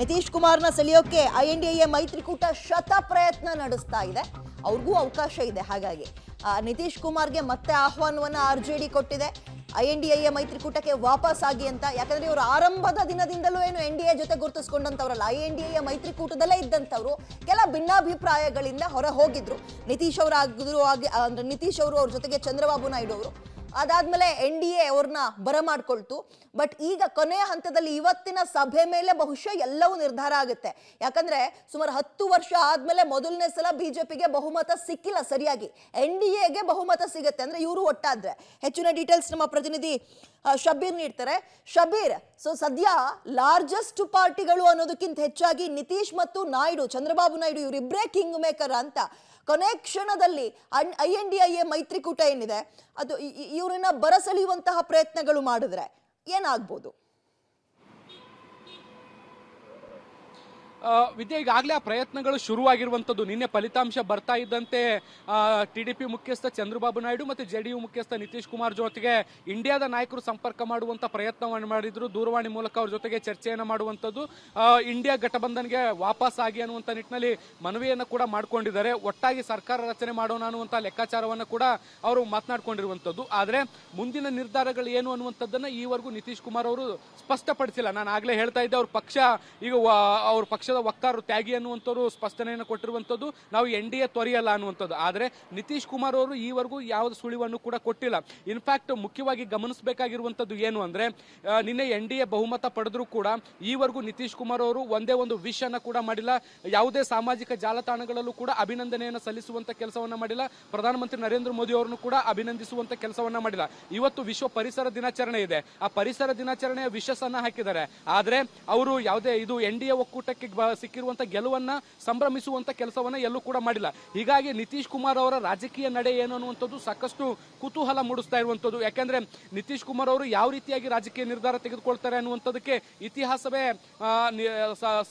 Nitish ಕುಮಾರ್ನ ಸೆಳೆಯೋಕೆ INDA ಮೈತ್ರಿಕೂಟ ಶತ ಪ್ರಯತ್ನ ನಡೆಸ್ತಾ ಇದೆ. ಅವ್ರಿಗೂ ಅವಕಾಶ ಇದೆ. ಹಾಗಾಗಿ ನಿತೀಶ್ ಕುಮಾರ್ಗೆ ಮತ್ತೆ ಆಹ್ವಾನವನ್ನ RJD ಕೊಟ್ಟಿದೆ. INDA ಮೈತ್ರಿಕೂಟಕ್ಕೆ ವಾಪಸ್ ಆಗಿ ಅಂತ. ಯಾಕಂದ್ರೆ ಇವರು ಆರಂಭದ ದಿನದಿಂದಲೂ ಏನು NDA ಜೊತೆ ಗುರುತಿಸ್ಕೊಂಡಂತವರಲ್ಲ, INDA ಮೈತ್ರಿಕೂಟದಲ್ಲೇ ಇದ್ದಂಥವ್ರು. ಕೆಲ ಭಿನ್ನಾಭಿಪ್ರಾಯಗಳಿಂದ ಹೊರ ಹೋಗಿದ್ರು. ನಿತೀಶ್ ಅವರು ಅವ್ರ ಜೊತೆಗೆ ಚಂದ್ರಬಾಬು ನಾಯ್ಡು ಅವರು. ಅದಾದ್ಮೇಲೆ NDA ಅವ್ರನ್ನ ಬರಮಾಡ್ಕೊಳ್ತು. ಬಟ್ ಈಗ ಕೊನೆಯ ಹಂತದಲ್ಲಿ ಇವತ್ತಿನ ಸಭೆ ಮೇಲೆ ಬಹುಶಃ ಎಲ್ಲವೂ ನಿರ್ಧಾರ ಆಗುತ್ತೆ. ಯಾಕಂದ್ರೆ ಸುಮಾರು 10 ವರ್ಷ ಆದ್ಮೇಲೆ ಮೊದಲನೇ ಸಲ ಬಿಜೆಪಿಗೆ ಬಹುಮತ ಸಿಕ್ಕಿಲ್ಲ ಸರಿಯಾಗಿ. NDAಗೆ ಬಹುಮತ ಸಿಗುತ್ತೆ ಅಂದ್ರೆ ಇವರು ಒಟ್ಟಾದ್ರೆ. ಹೆಚ್ಚಿನ ಡೀಟೇಲ್ಸ್ ನಮ್ಮ ಪ್ರತಿನಿಧಿ ಶಬೀರ್ ನೀಡ್ತಾರೆ. ಶಬೀರ್, ಸೊ ಸದ್ಯ ಲಾರ್ಜೆಸ್ಟ್ ಪಾರ್ಟಿಗಳು ಅನ್ನೋದಕ್ಕಿಂತ ಹೆಚ್ಚಾಗಿ ನಿತೀಶ್ ಮತ್ತು ನಾಯ್ಡು, ಚಂದ್ರಬಾಬು ನಾಯ್ಡು ಇವರಿಬ್ಬರೇ ಕಿಂಗ್ ಮೇಕರ್ ಅಂತ. ಕೊನೆ ಕ್ಷಣದಲ್ಲಿ INDA ಮೈತ್ರಿಕೂಟ ಏನಿದೆ ಅದು ಇವರನ್ನ ಬರಸೆಳೆಯುವಂತಹ ಪ್ರಯತ್ನಗಳು ಮಾಡಿದ್ರೆ ಏನಾಗ್ಬೋದು? ವಿದ್ಯೆ ಈಗಾಗಲೇ ಆ ಪ್ರಯತ್ನಗಳು ಶುರುವಾಗಿರುವಂಥದ್ದು. ನಿನ್ನೆ ಫಲಿತಾಂಶ ಬರ್ತಾ ಇದ್ದಂತೆ TDP ಮುಖ್ಯಸ್ಥ ಚಂದ್ರಬಾಬು ನಾಯ್ಡು ಮತ್ತು JDU ಮುಖ್ಯಸ್ಥ ನಿತೀಶ್ ಕುಮಾರ್ ಜೊತೆಗೆ ಇಂಡಿಯಾದ ನಾಯಕರು ಸಂಪರ್ಕ ಮಾಡುವಂಥ ಪ್ರಯತ್ನವನ್ನು ಮಾಡಿದ್ರು. ದೂರವಾಣಿ ಮೂಲಕ ಅವ್ರ ಜೊತೆಗೆ ಚರ್ಚೆಯನ್ನು ಮಾಡುವಂಥದ್ದು, ಇಂಡಿಯಾ ಘಟಬಂಧನ್ಗೆ ವಾಪಸ್ ಆಗಿ ಅನ್ನುವಂಥ ನಿಟ್ಟಿನಲ್ಲಿ ಮನವಿಯನ್ನು ಕೂಡ ಮಾಡ್ಕೊಂಡಿದ್ದಾರೆ. ಒಟ್ಟಾಗಿ ಸರ್ಕಾರ ರಚನೆ ಮಾಡೋಣ ಅನ್ನುವಂಥ ಲೆಕ್ಕಾಚಾರವನ್ನು ಕೂಡ ಅವರು ಮಾತನಾಡ್ಕೊಂಡಿರುವಂಥದ್ದು. ಆದರೆ ಮುಂದಿನ ನಿರ್ಧಾರಗಳು ಏನು ಅನ್ನುವಂಥದ್ದನ್ನು ಈವರೆಗೂ ನಿತೀಶ್ ಕುಮಾರ್ ಅವರು ಸ್ಪಷ್ಟಪಡಿಸಿಲ್ಲ. ನಾನು ಆಗಲೇ ಹೇಳ್ತಾ ಇದ್ದೆ, ಅವ್ರ ಪಕ್ಷ ಈಗ ಅವ್ರ ಪಕ್ಷದ ವಕ್ತಾರರು ತ್ಯಾಗಿ ಅನ್ನುವಂಥವ್ರು ಸ್ಪಷ್ಟನೆಯನ್ನು ಕೊಟ್ಟಿರುವಂಥದ್ದು, ನಾವು NDA ತೊರೆಯಲ್ಲ ಅನ್ನುವಂಥದ್ದು. ಆದರೆ ನಿತೀಶ್ ಕುಮಾರ್ ಅವರು ಈವರೆಗೂ ಯಾವುದೇ ಸುಳಿವನ್ನು ಕೂಡ ಕೊಟ್ಟಿಲ್ಲ. ಇನ್ಫ್ಯಾಕ್ಟ್ ಮುಖ್ಯವಾಗಿ ಗಮನಿಸಬೇಕಾಗಿರುವಂಥದ್ದು ಏನು ಅಂದರೆ, ನಿನ್ನೆ NDA ಬಹುಮತ ಪಡೆದರೂ ಕೂಡ ಈವರೆಗೂ ನಿತೀಶ್ ಕುಮಾರ್ ಅವರು ಒಂದೇ ಒಂದು ವಿಶ್ ಅನ್ನು ಕೂಡ ಮಾಡಿಲ್ಲ. ಯಾವುದೇ ಸಾಮಾಜಿಕ ಜಾಲತಾಣಗಳಲ್ಲೂ ಕೂಡ ಅಭಿನಂದನೆಯನ್ನು ಸಲ್ಲಿಸುವಂಥ ಕೆಲಸವನ್ನು ಮಾಡಿಲ್ಲ. ಪ್ರಧಾನಮಂತ್ರಿ ನರೇಂದ್ರ ಮೋದಿ ಅವರನ್ನು ಕೂಡ ಅಭಿನಂದಿಸುವಂಥ ಕೆಲಸವನ್ನ ಮಾಡಿಲ್ಲ. ಇವತ್ತು ವಿಶ್ವ ಪರಿಸರ ದಿನಾಚರಣೆ ಇದೆ. ಆ ಪರಿಸರ ದಿನಾಚರಣೆಯ ವಿಶಸ್ ಅನ್ನ ಹಾಕಿದ್ದಾರೆ. ಆದರೆ ಅವರು ಯಾವುದೇ ಇದು NDA ಒಕ್ಕೂಟಕ್ಕೆ ಸಿಕ್ಕಿರುವಂತ ಗೆಲುವನ್ನ ಸಂಭ್ರಮಿಸುವಂತ ಕೆಲಸವನ್ನ ಎಲ್ಲೂ ಕೂಡ ಮಾಡಿಲ್ಲ. ಹೀಗಾಗಿ ನಿತೀಶ್ ಕುಮಾರ್ ಅವರ ರಾಜಕೀಯ ನಡೆ ಏನು ಅನ್ನುವಂಥದ್ದು ಸಾಕಷ್ಟು ಕುತೂಹಲ ಮೂಡಿಸ್ತಾ ಇರುವಂಥದ್ದು. ಯಾಕಂದ್ರೆ ನಿತೀಶ್ ಕುಮಾರ್ ಅವರು ಯಾವ ರೀತಿಯಾಗಿ ರಾಜಕೀಯ ನಿರ್ಧಾರ ತೆಗೆದುಕೊಳ್ತಾರೆ ಅನ್ನುವಂಥದ್ದಕ್ಕೆ ಇತಿಹಾಸವೇ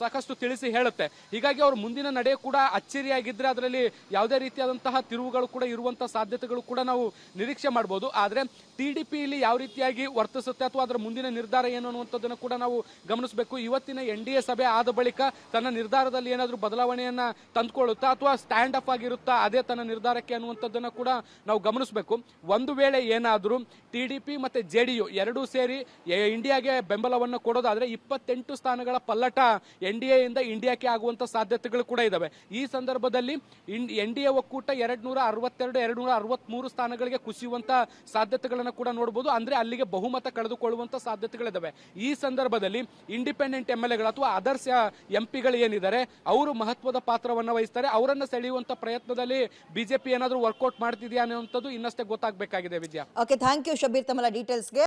ಸಾಕಷ್ಟು ತಿಳಿಸಿ ಹೇಳುತ್ತೆ. ಹೀಗಾಗಿ ಅವ್ರ ಮುಂದಿನ ನಡೆ ಕೂಡ ಅಚ್ಚರಿಯಾಗಿದ್ರೆ ಅದರಲ್ಲಿ ಯಾವುದೇ ರೀತಿಯಾದಂತಹ ತಿರುವುಗಳು ಕೂಡ ಇರುವಂತಹ ಸಾಧ್ಯತೆಗಳು ಕೂಡ ನಾವು ನಿರೀಕ್ಷೆ ಮಾಡಬಹುದು. ಆದ್ರೆ TDP ಇಲ್ಲಿ ಯಾವ ರೀತಿಯಾಗಿ ವರ್ತಿಸುತ್ತೆ ಅಥವಾ ಅದರ ಮುಂದಿನ ನಿರ್ಧಾರ ಏನು ಅನ್ನುವಂಥದ್ದನ್ನು ಕೂಡ ನಾವು ಗಮನಿಸಬೇಕು. ಇವತ್ತಿನ NDA ಸಭೆ ಆದ ಬಳಿಕ ತನ್ನ ನಿರ್ಧಾರದಲ್ಲಿ ಏನಾದರೂ ಬದಲಾವಣೆಯನ್ನ ತಂದುಕೊಳ್ಳುತ್ತಾ ಅಥವಾ ಸ್ಟ್ಯಾಂಡ್ ಅಪ್ ಆಗಿರುತ್ತಾ ಅದೇ ತನ್ನ ನಿರ್ಧಾರಕ್ಕೆ ಅನ್ನುವಂಥದ್ದನ್ನ ಕೂಡ ನಾವು ಗಮನಿಸಬೇಕು. ಒಂದು ವೇಳೆ ಏನಾದರೂ TDP ಮತ್ತೆ JDU ಎರಡೂ ಸೇರಿ ಇಂಡಿಯಾಗೆ ಬೆಂಬಲವನ್ನು ಕೊಡೋದಾದ್ರೆ 28 ಸ್ಥಾನಗಳ ಪಲ್ಲಟ NDA ಇಂದ ಇಂಡಿಯಾಕ್ಕೆ ಆಗುವಂತ ಸಾಧ್ಯತೆಗಳು ಕೂಡ ಇದಾವೆ. ಈ ಸಂದರ್ಭದಲ್ಲಿ NDA ಒಕ್ಕೂಟ 262 263 ಸ್ಥಾನಗಳಿಗೆ ಕುಸಿಯುವಂತ ಸಾಧ್ಯತೆಗಳನ್ನು ಕೂಡ ನೋಡಬಹುದು. ಅಂದ್ರೆ ಅಲ್ಲಿಗೆ ಬಹುಮತ ಕಳೆದುಕೊಳ್ಳುವಂತ ಸಾಧ್ಯತೆಗಳಿದಾವೆ. ಈ ಸಂದರ್ಭದಲ್ಲಿ ಇಂಡಿಪೆಂಡೆಂಟ್ MLAಗಳು ಅಥವಾ ಅದರ್ಸ್ MP ಗಳು ಏನಿದ್ದಾರೆ ಅವರು ಮಹತ್ವದ ಪಾತ್ರವನ್ನು ವಹಿಸ್ತಾರೆ. ಅವರನ್ನು ಸೆಳೆಯುವಂತ ಪ್ರಯತ್ನದಲ್ಲಿ ಬಿಜೆಪಿ ಏನಾದರೂ ವರ್ಕೌಟ್ ಮಾಡ್ತಿದೆಯಾ ಅನ್ನುವಂಥದ್ದು ಇನ್ನಷ್ಟೇ ಗೊತ್ತಾಗಬೇಕಾಗಿದೆ. ವಿದ್ಯಾ, ಓಕೆ, ಥ್ಯಾಂಕ್ ಯು ಶಬೀರ್ ತಮ್ಮ ಡೀಟೇಲ್ಸ್ಗೆ.